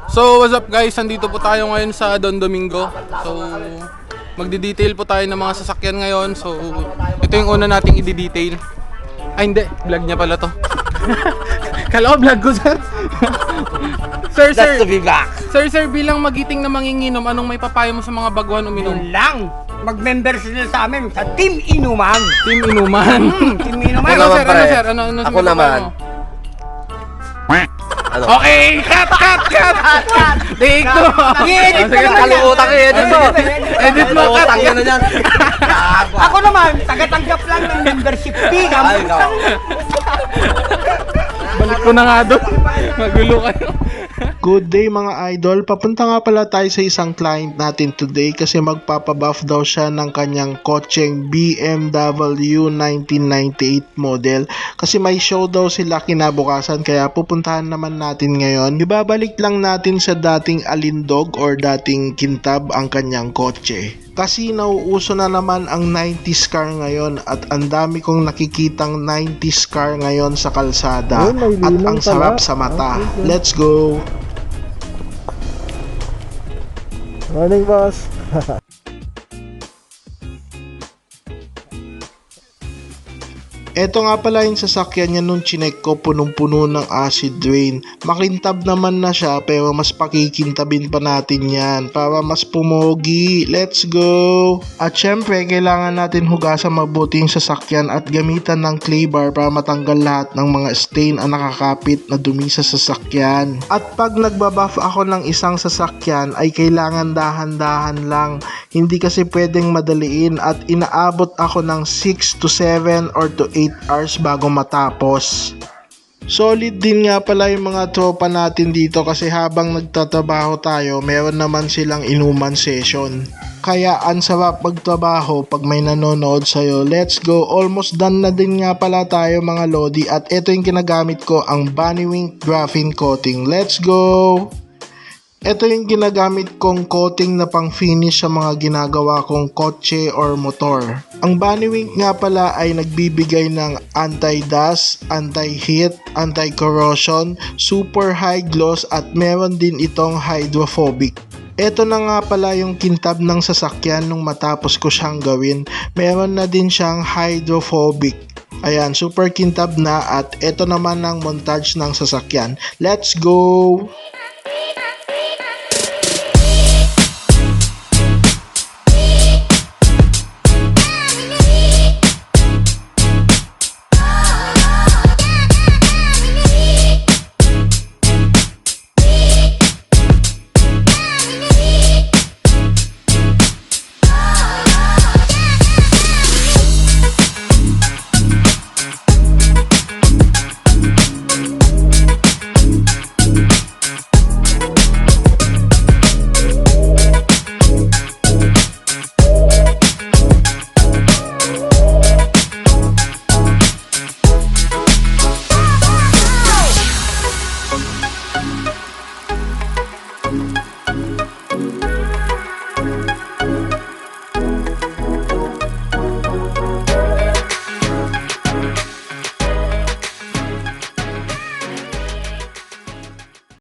So what's up guys, nandito po tayo ngayon sa Don Domingo. So magdi-detail po tayo ng mga sasakyan ngayon. So ito yung una nating i-detail. Ay hindi, vlog niya pala to. Kala ko vlog ko sir. Sir, That's to be back. Sir, bilang magiting na manginginom, anong may papayo mo sa mga baguhan uminom? Yun lang. Mag-member sila sa amin sa Team Inuman. Team Inuman. Team Inuman. Ano sir, pare. Ano Ako may papayo naman. mo? Ano? Okay, cut! Take two! I-edit ka naman yan. Kalimutan i-edit mo. Edit mo, cut! Kalimutan yun na yan. Ako naman, tagatanggap lang ng membership fee. Ay, no. Balik ko na nga doon. Magulo kayo. Good day mga idol, papunta nga pala tayo sa isang client natin today kasi magpapabuff daw siya ng kanyang kotseng BMW 1998 model kasi may show daw sila kinabukasan kaya pupuntahan naman natin ngayon. Ibabalik lang natin sa dating alindog or dating kintab ang kanyang kotse. Kasi nauuso na naman ang 90s car ngayon at ang dami kong nakikitang 90s car ngayon sa kalsada at ang sarap sa mata. Let's go! Morning, boss. Eto nga pala yung sasakyan niya nung chinek ko, punong-puno ng acid rain. Makintab naman na siya pero mas pakikintabin pa natin yan para mas pumogi. Let's go! At syempre, kailangan natin hugasan mabuti yung sasakyan at gamitan ng clay bar para matanggal lahat ng mga stain ang nakakapit na dumi sa sasakyan. At pag nagbabuff ako ng isang sasakyan ay kailangan dahan-dahan lang. Hindi kasi pwedeng madaliin at inaabot ako ng 6 to 7 or to 8 hours bago matapos. Solid din nga pala yung mga tropa natin dito kasi habang nagtatrabaho tayo, meron naman silang inuman session. Kaya ang sarap magtrabaho pag may nanonood sa'yo. Let's go! Almost done na din nga pala tayo mga lodi at ito yung ginagamit ko, ang Bannywink Graphene Coating. Let's go! Ito yung ginagamit kong coating na pang finish sa mga ginagawa kong kotse or motor. Ang Bannywink nga pala ay nagbibigay ng anti-dust, anti-heat, anti-corrosion, super high gloss at meron din itong hydrophobic. Ito na nga pala yung kintab ng sasakyan nung matapos ko siyang gawin. Meron na din siyang hydrophobic. Ayan, super kintab na at ito naman ang montage ng sasakyan. Let's go!